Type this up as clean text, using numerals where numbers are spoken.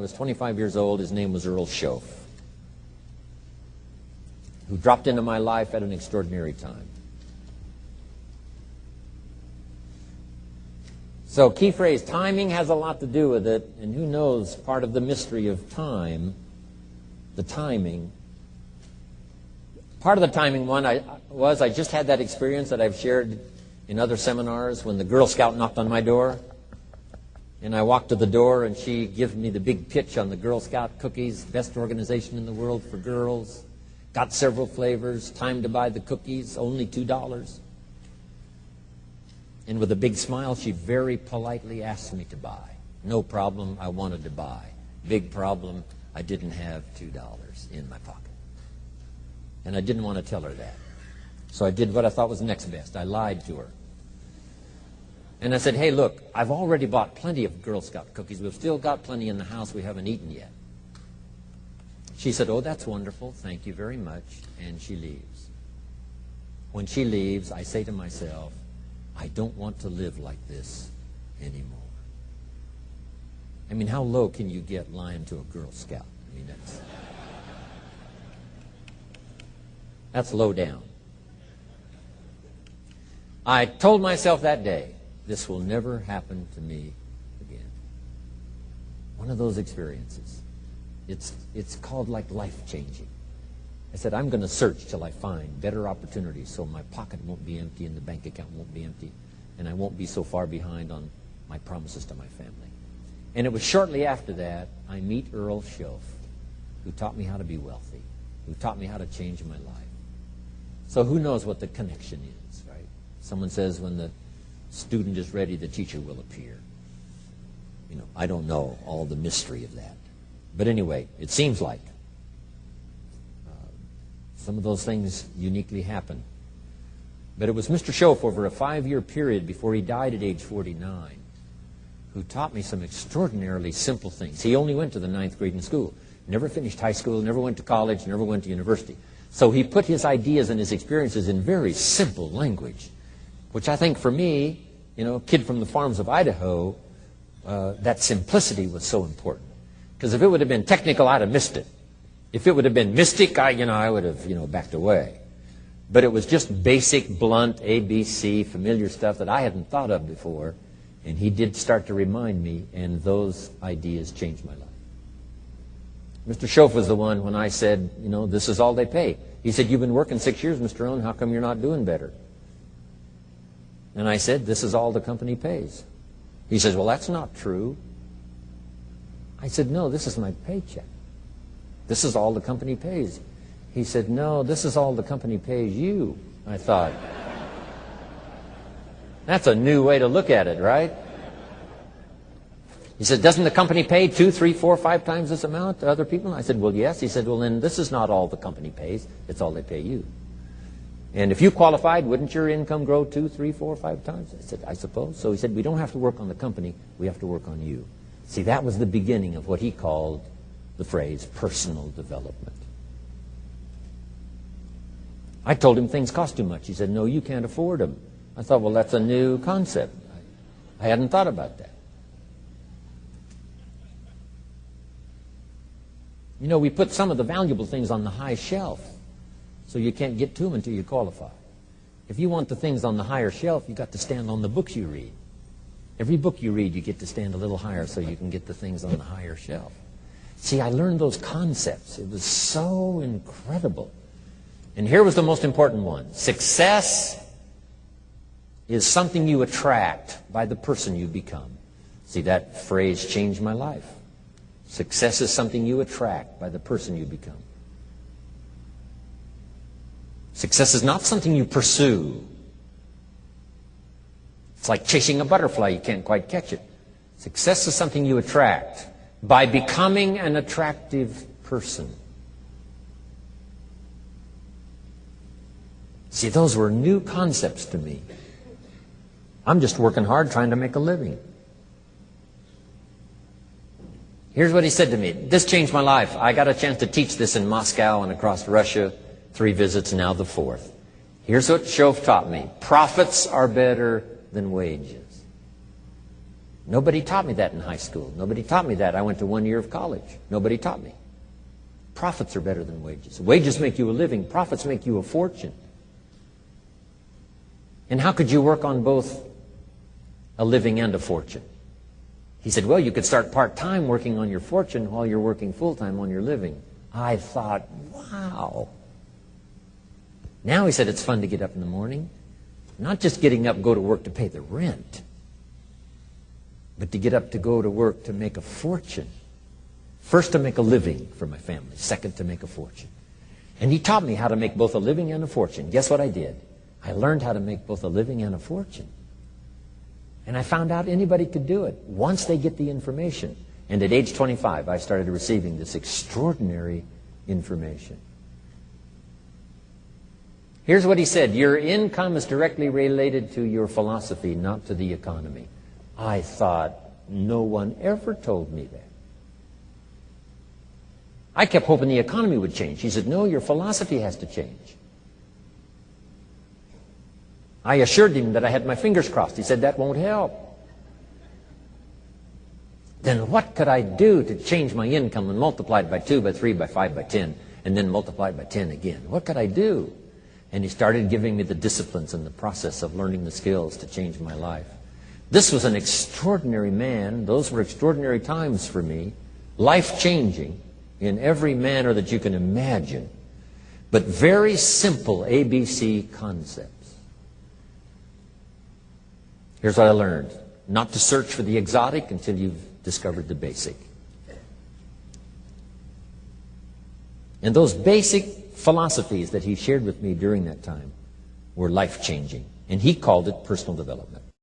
I was 25 years old. His name was Earl Schoaf, who dropped into my life at an extraordinary time. So key phrase, timing has a lot to do with it, and who knows, part of the mystery of time, the timing. Part of the timing one I just had that experience that I've shared in other seminars when the Girl Scout knocked on my door. And I walked to the door, and she gives me the big pitch on the Girl Scout cookies, best organization in the world for girls. Got several flavors, time to buy the cookies, only $2. And with a big smile, she very politely asked me to buy. No problem, I wanted to buy. Big problem, I didn't have $2 in my pocket. And I didn't want to tell her that. So I did what I thought was next best. I lied to her. And I said, hey, look, I've already bought plenty of Girl Scout cookies. We've still got plenty in the house we haven't eaten yet. She said, oh, that's wonderful. Thank you very much. And she leaves. When she leaves, I say to myself, I don't want to live like this anymore. I mean, how low can you get lying to a Girl Scout? I mean, that's low down. I told myself that day, this will never happen to me again. One of those experiences. It's called like life-changing. I said, I'm going to search till I find better opportunities so my pocket won't be empty and the bank account won't be empty and I won't be so far behind on my promises to my family. And it was shortly after that I meet Earl Schoaf, who taught me how to be wealthy, who taught me how to change my life. So who knows what the connection is, right? Someone says when the student is ready, the teacher will appear. You know, I don't know all the mystery of that. But anyway, it seems like some of those things uniquely happen. But it was Mr. Schoaf over a 5-year period before he died at age 49 who taught me some extraordinarily simple things. He only went to the 9th grade in school, never finished high school, never went to college, never went to university. So he put his ideas and his experiences in very simple language, which I think for me, you know, a kid from the farms of Idaho, that simplicity was so important. Because if it would have been technical, I'd have missed it. If it would have been mystic, I would have, backed away. But it was just basic, blunt, ABC, familiar stuff that I hadn't thought of before. And he did start to remind me, and those ideas changed my life. Mr. Schoaf was the one when I said, this is all they pay. He said, you've been working 6 years, Mr. Owen, how come you're not doing better? And I said, this is all the company pays. He says, well, that's not true. I said, no, this is my paycheck. This is all the company pays. He said, no, this is all the company pays you. I thought, that's a new way to look at it, right? He said, doesn't the company pay 2, 3, 4, 5 times this amount to other people? I said, well, yes. He said, well, then this is not all the company pays. It's all they pay you. And if you qualified, wouldn't your income grow 2, 3, 4, 5 times? I said, I suppose. So he said, we don't have to work on the company. We have to work on you. See, that was the beginning of what he called the phrase personal development. I told him things cost too much. He said, no, you can't afford them. I thought, well, that's a new concept. I hadn't thought about that. We put some of the valuable things on the high shelf, so you can't get to them until you qualify. If you want the things on the higher shelf, you've got to stand on the books you read. Every book you read, you get to stand a little higher so you can get the things on the higher shelf. See, I learned those concepts. It was so incredible. And here was the most important one. Success is something you attract by the person you become. See, that phrase changed my life. Success is something you attract by the person you become. Success is not something you pursue. It's like chasing a butterfly. You can't quite catch it. Success is something you attract by becoming an attractive person. See, those were new concepts to me. I'm just working hard trying to make a living. Here's what he said to me. This changed my life. I got a chance to teach this in Moscow and across Russia. 3 visits, now the 4th. Here's what Schoaf taught me. Profits are better than wages. Nobody taught me that in high school. Nobody taught me that. I went to 1 year of college. Nobody taught me. Profits are better than wages. Wages make you a living. Profits make you a fortune. And how could you work on both a living and a fortune? He said, well, you could start part-time working on your fortune while you're working full-time on your living. I thought, wow. Now, he said, it's fun to get up in the morning. Not just getting up, go to work to pay the rent, but to get up to go to work to make a fortune. First, to make a living for my family. Second, to make a fortune. And he taught me how to make both a living and a fortune. Guess what I did? I learned how to make both a living and a fortune. And I found out anybody could do it once they get the information. And at age 25, I started receiving this extraordinary information. Here's what he said: your income is directly related to your philosophy, not to the economy. I thought, no one ever told me that. I kept hoping the economy would change. He said, no, your philosophy has to change. I assured him that I had my fingers crossed. He said, that won't help. Then what could I do to change my income and multiply it by 2, by 3, by 5, by 10, and then multiply it by 10 again? What could I do? And he started giving me the disciplines and the process of learning the skills to change my life. This was an extraordinary man. Those were extraordinary times for me. Life-changing in every manner that you can imagine. But very simple ABC concepts. Here's what I learned: not to search for the exotic until you've discovered the basic. And those basic philosophies that he shared with me during that time were life-changing. And he called it personal development.